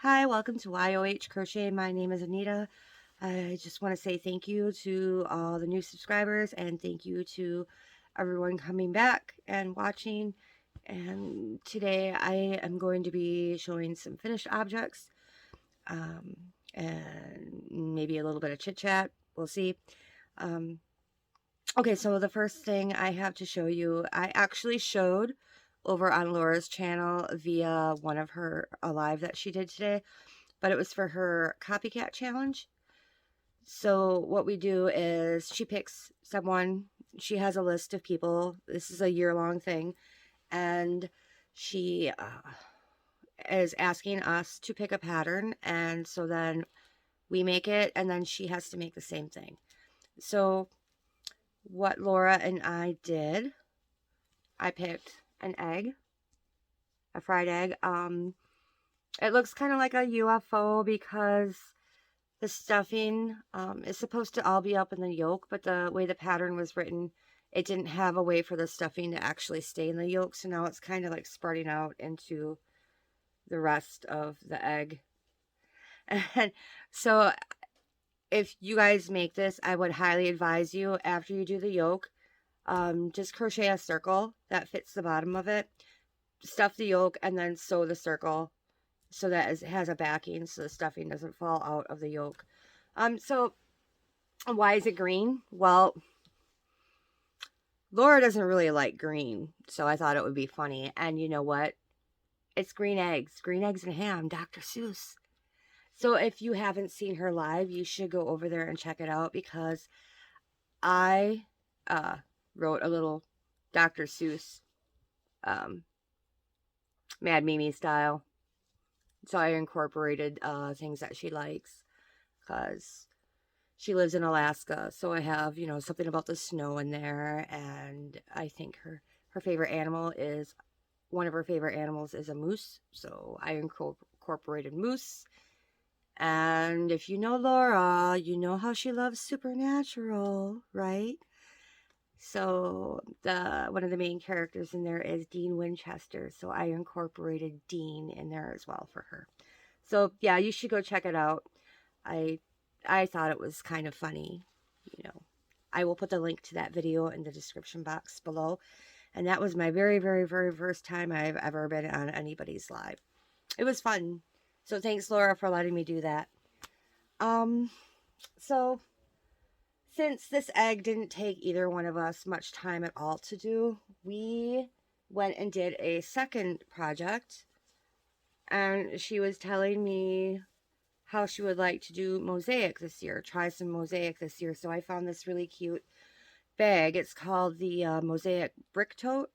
Hi, welcome to YOH Crochet. My name is Anita. I just want to say thank you to all the new subscribers and thank you to everyone coming back and watching. And today I am going to be showing some finished objects and maybe a little bit of chit chat. We'll see. Um, okay, so the first thing I have to show you, I actually showed over on Laura's channel via one of her a live that she did today, but it was for her copycat challenge. So what we do is she picks someone, she has a list of people. This is a year-long thing, and she is asking us to pick a pattern, and so then we make it, and then she has to make the same thing. So what Laura and I did, I picked an egg, a fried egg. It looks kind of like a UFO because the stuffing is supposed to all be up in the yolk, but the way the pattern was written, it didn't have a way for the stuffing to actually stay in the yolk. So now it's kind of like spreading out into the rest of the egg. And so if you guys make this, I would highly advise you, after you do the yolk, just crochet a circle that fits the bottom of it, stuff the yolk, and then sew the circle so that it has a backing so the stuffing doesn't fall out of the yolk. So why is it green? Well, Laura doesn't really like green, so I thought it would be funny. And you know what? It's green eggs and ham, Dr. Seuss. So if you haven't seen her live, you should go over there and check it out because I wrote a little Dr. Seuss um, Mad Mimi style. So I incorporated things that she likes because she lives in Alaska, so I have, you know, something about the snow in there, and I think her favorite animal is, one of her favorite animals is a moose, so I incorporated moose. And if you know Laura, you know how she loves supernatural, right? So the one of the main characters in there is Dean Winchester, so I incorporated Dean in there as well for her. So yeah, you should go check it out. I I thought it was kind of funny, you know. I will put the link to that video in the description box below. And that was my very, very, very first time I've ever been on anybody's live. It was fun. So thanks, Laura, for letting me do that. Um, so since this egg didn't take either one of us much time at all to do, we went and did a second project. And she was telling me how she would like to do mosaic this year, try some mosaic this year. So I found this really cute bag. It's called the Mosaic Brick Tote.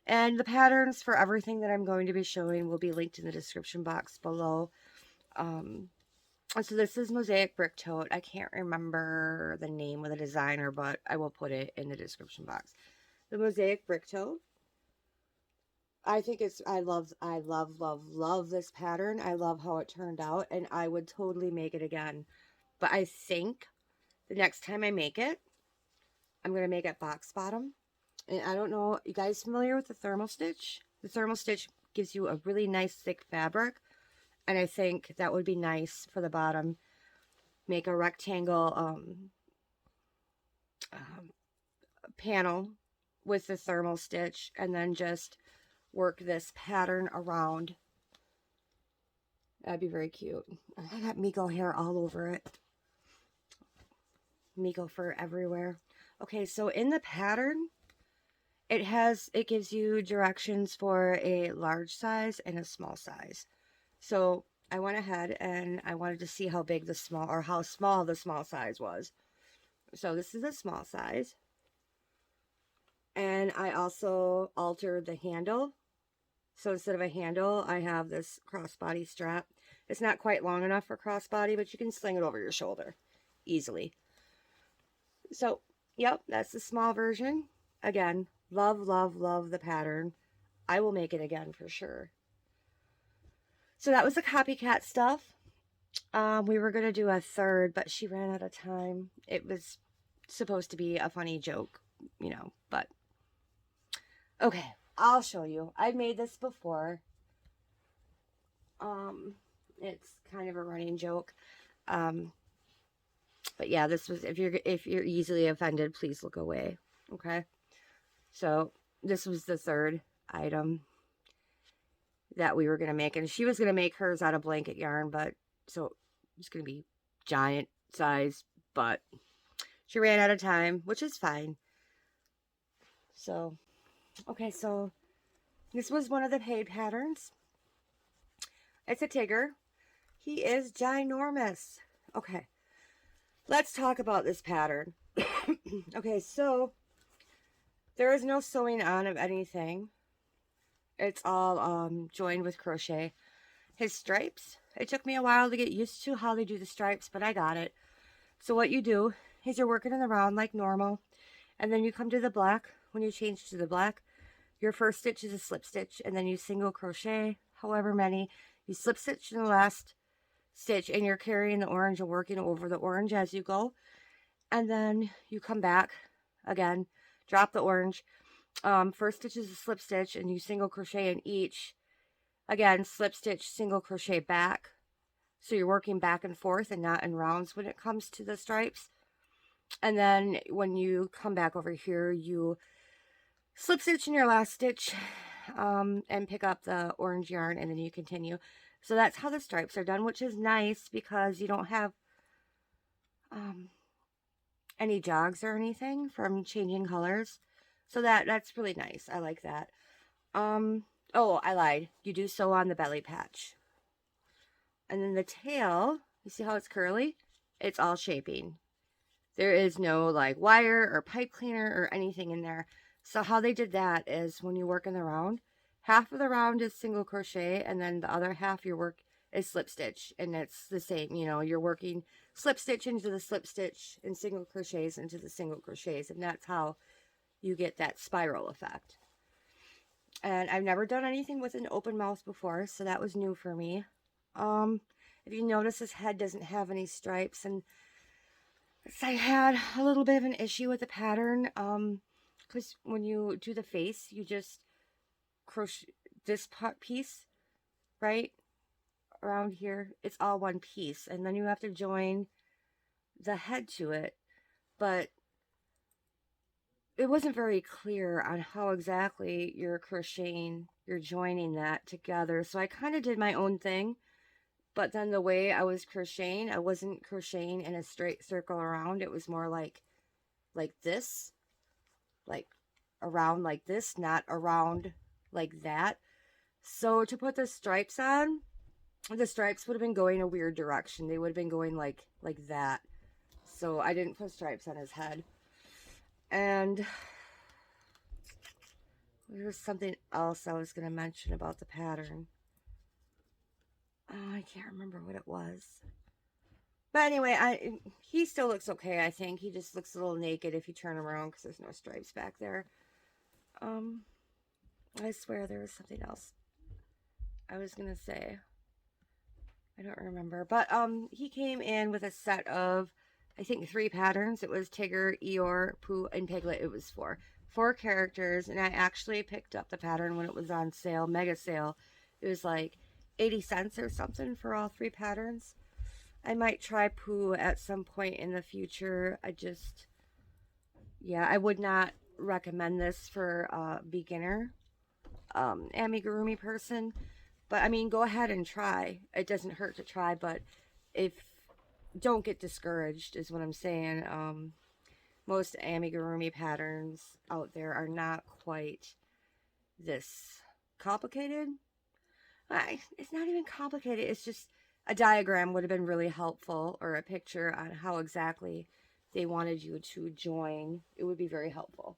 And the patterns for everything that I'm going to be showing will be linked in the description box below. So this is Mosaic Brick Tote. I can't remember the name of the designer, but I will put it in the description box. The Mosaic Brick Tote. I think I love this pattern. I love how it turned out, and I would totally make it again. But I think the next time I make it, I'm going to make it box bottom. And I don't know, you guys familiar with the thermal stitch? The thermal stitch gives you a really nice thick fabric, and I think that would be nice for the bottom. Make a rectangle panel with the thermal stitch, and then just work this pattern around. That'd be very cute. I got Miko hair all over it. Miko fur everywhere. Okay, so in the pattern, it gives you directions for a large size and a small size. So I went ahead and I wanted to see how big the small, or how small the small size was. So this is a small size. And I also altered the handle. So instead of a handle, I have this crossbody strap. It's not quite long enough for crossbody, but you can sling it over your shoulder easily. So, yep, that's the small version. Again, love, love, love the pattern. I will make it again for sure. So that was the copycat stuff. We were going to do a third, but she ran out of time. It was supposed to be a funny joke, you know, but okay, I'll show you. I've made this before. It's kind of a running joke. But yeah, this was, if you're easily offended, please look away. Okay. So this was the third item that we were going to make. And she was going to make hers out of blanket yarn, but so it's going to be giant size, but she ran out of time, which is fine. So, okay, so this was one of the paid patterns. It's a Tigger. He is ginormous. Okay, let's talk about this pattern. Okay, so there is no sewing on of anything. It's all joined with crochet. His stripes, it took me a while to get used to how they do the stripes, but I got it. So what you do is you're working in the round like normal, and then you come to the black. When you change to the black, your first stitch is a slip stitch, and then you single crochet however many. You slip stitch in the last stitch, and you're carrying the orange and working over the orange as you go. And then you come back again, drop the orange. First stitch is a slip stitch, and you single crochet in each. Again, slip stitch, single crochet back. So you're working back and forth and not in rounds when it comes to the stripes. And then when you come back over here, you slip stitch in your last stitch and pick up the orange yarn, and then you continue. So that's how the stripes are done, which is nice because you don't have any jogs or anything from changing colors. So that's really nice. I like that. Oh, I lied. You do sew on the belly patch. And then the tail, you see how it's curly? It's all shaping. There is no like wire or pipe cleaner or anything in there. So how they did that is when you work in the round, half of the round is single crochet, and then the other half your work is slip stitch. And it's the same, you know, you're working slip stitch into the slip stitch and single crochets into the single crochets. And that's how you get that spiral effect. And I've never done anything with an open mouth before, so that was new for me. If you notice, his head doesn't have any stripes, and I had a little bit of an issue with the pattern, because when you do the face, you just crochet this piece right around here. It's all one piece, and then you have to join the head to it, but it wasn't very clear on how exactly you're joining that together. So I kind of did my own thing, but then the way I was crocheting, I wasn't crocheting in a straight circle around. It was more like this, like around like this, not around like that. So to put the stripes on, the stripes would have been going a weird direction. They would have been going like that. So I didn't put stripes on his head. And there's something else I was going to mention about the pattern. I can't remember what it was. But anyway, he still looks okay, I think. He just looks a little naked if you turn him around because there's no stripes back there. I swear there was something else I was going to say. I don't remember. But he came in with a set of, I think, 3 patterns. It was Tigger, Eeyore, Pooh, and Piglet. It was 4 characters, and I actually picked up the pattern when it was on sale, mega sale. It was like 80 cents or something for all 3 patterns. I might try Pooh at some point in the future. I would not recommend this for a beginner amigurumi person. But I mean, go ahead and try. It doesn't hurt to try, but don't get discouraged is what I'm saying. Most amigurumi patterns out there are not quite this complicated. It's not even complicated. It's just a diagram would have been really helpful, or a picture on how exactly they wanted you to join. It would be very helpful.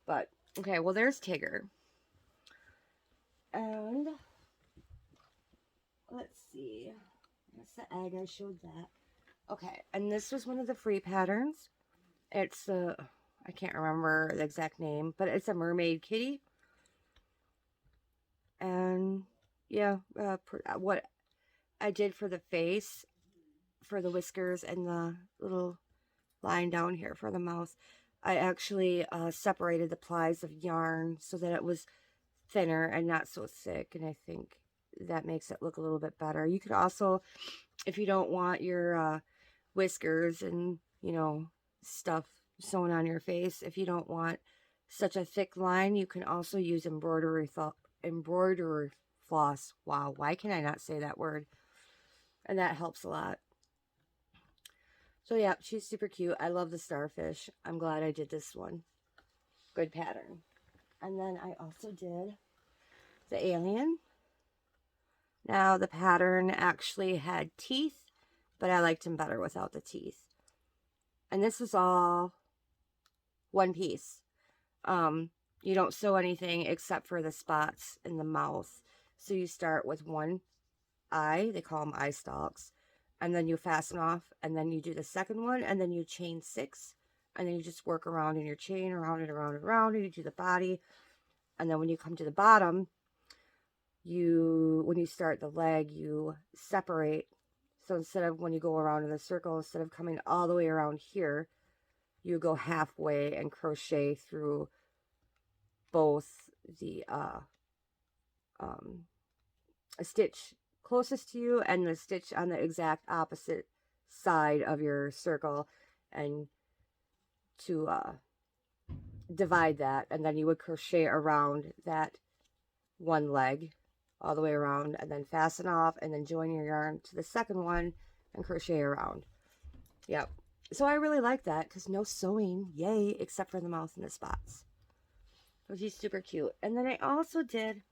But, okay, well, there's Tigger. And let's see. That's the egg. I showed that. Okay, and this was one of the free patterns. It's I can't remember the exact name, but it's a mermaid kitty. And yeah, what I did for the face, for the whiskers, and the little line down here for the mouth, I actually separated the plies of yarn so that it was thinner and not so thick. And I think that makes it look a little bit better. You could also, if you don't want your whiskers and, you know, stuff sewn on your face, if you don't want such a thick line, you can also use embroidery floss. Wow, why can I not say that word? And that helps a lot. So yeah, she's super cute. I love the starfish. I'm glad I did this one. Good pattern. And then I also did the alien. Now the pattern actually had teeth, but I liked him better without the teeth. And this is all one piece. You don't sew anything except for the spots in the mouth. So you start with one eye, they call them eye stalks, and then you fasten off, and then you do the second one, and then you chain 6, and then you just work around in your chain, around and around and around, and you do the body. And then when you come to the bottom, when you start the leg, you separate. So instead of, when you go around in the circle, instead of coming all the way around here, you go halfway and crochet through both the a stitch closest to you and the stitch on the exact opposite side of your circle, and to divide that, and then you would crochet around that one leg all the way around, and then fasten off, and then join your yarn to the second one and crochet around. Yep. So I really like that because no sewing, yay, except for the mouth and the spots. So she's super cute. And then I also did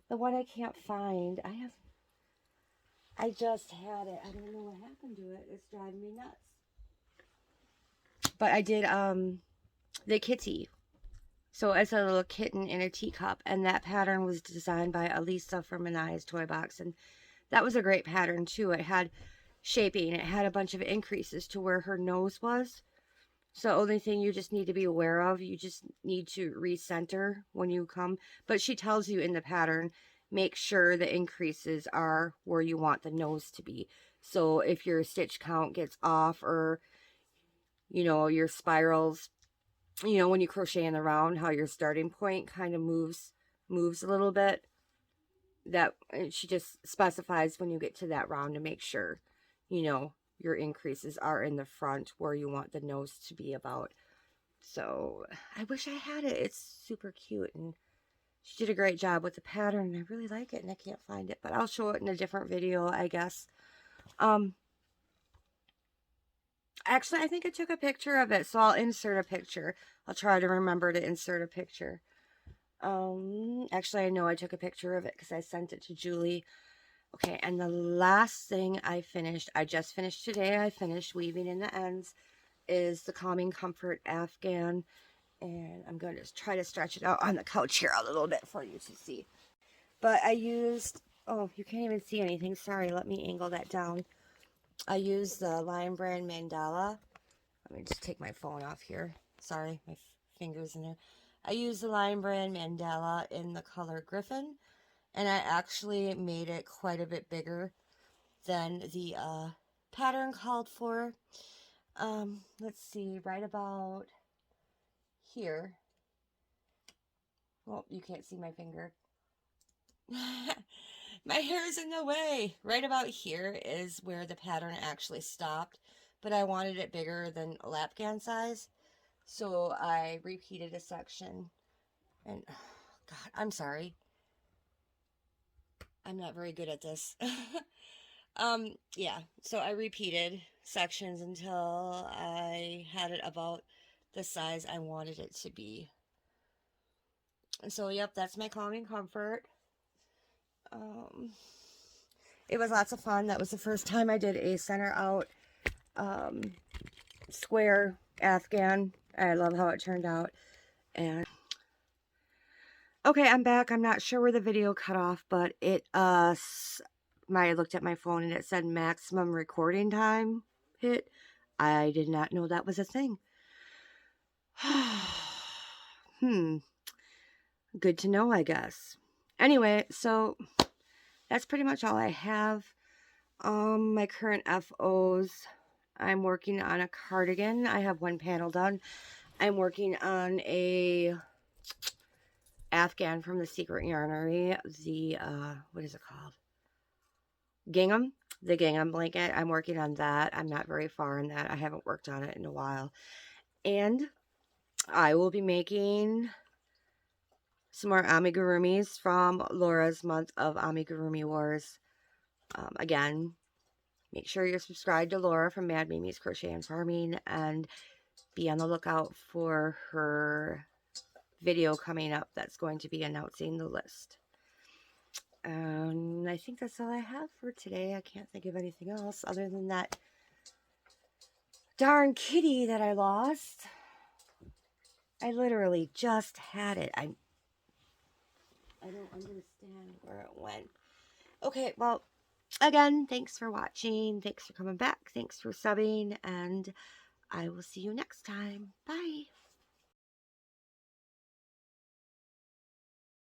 the one I can't find. I just had it. I don't know what happened to it. It's driving me nuts. But I did the kitty. So it's a little kitten in a teacup, and that pattern was designed by Elisa from Anaya's Toy Box, and that was a great pattern too. It had shaping. It had a bunch of increases to where her nose was. So the only thing you just need to be aware of, you just need to recenter when you come. But she tells you in the pattern, make sure the increases are where you want the nose to be. So if your stitch count gets off, or, you know, your spirals, you know, when you crochet in the round, how your starting point kind of moves a little bit. That she just specifies when you get to that round to make sure, you know, your increases are in the front where you want the nose to be about. So I wish I had it. It's super cute, and she did a great job with the pattern. I really like it, and I can't find it, but I'll show it in a different video, I guess. Actually, I think I took a picture of it, so I'll insert a picture. I'll try to remember to insert a picture. Actually, I know I took a picture of it because I sent it to Julie. Okay, and the last thing I just finished today, I finished weaving in the ends, is the Calming Comfort Afghan. And I'm going to try to stretch it out on the couch here a little bit for you to see. But I used, oh, you can't even see anything. Sorry, let me angle that down. I used the Lion Brand Mandala. Let me just take my phone off here. Sorry, my finger's in there. I used the Lion Brand Mandala in the color Griffin. And I actually made it quite a bit bigger than the pattern called for. Let's see, right about here. Well, you can't see my finger. My hair's in the way. Right about here is where the pattern actually stopped, but I wanted it bigger than lapgan size, so I repeated a section. And oh, God, I'm sorry. I'm not very good at this. Yeah, so I repeated sections until I had it about the size I wanted it to be. And so, yep, that's my Calming Comfort. It was lots of fun. That was the first time I did a center out square Afghan. I love how it turned out. And okay, I'm back. I'm not sure where the video cut off, but it I looked at my phone and it said maximum recording time hit. I did not know that was a thing. Good to know, I guess. Anyway, so that's pretty much all I have. My current FOs, I'm working on a cardigan. I have one panel done. I'm working on a Afghan from the Secret Yarnery. The, what is it called? gingham, the gingham blanket. I'm working on that. I'm not very far in that. I haven't worked on it in a while. And I will be making some more amigurumis from Laura's month of Amigurumi Wars. Again, make sure you're subscribed to Laura from Mad Mimi's Crochet and Farming, and be on the lookout for her video coming up that's going to be announcing the list. I think that's all I have for today. I can't think of anything else other than that darn kitty that I lost. I literally just had it. I don't understand where it went. Okay, well, again, thanks for watching. Thanks for coming back. Thanks for subbing. And I will see you next time. Bye.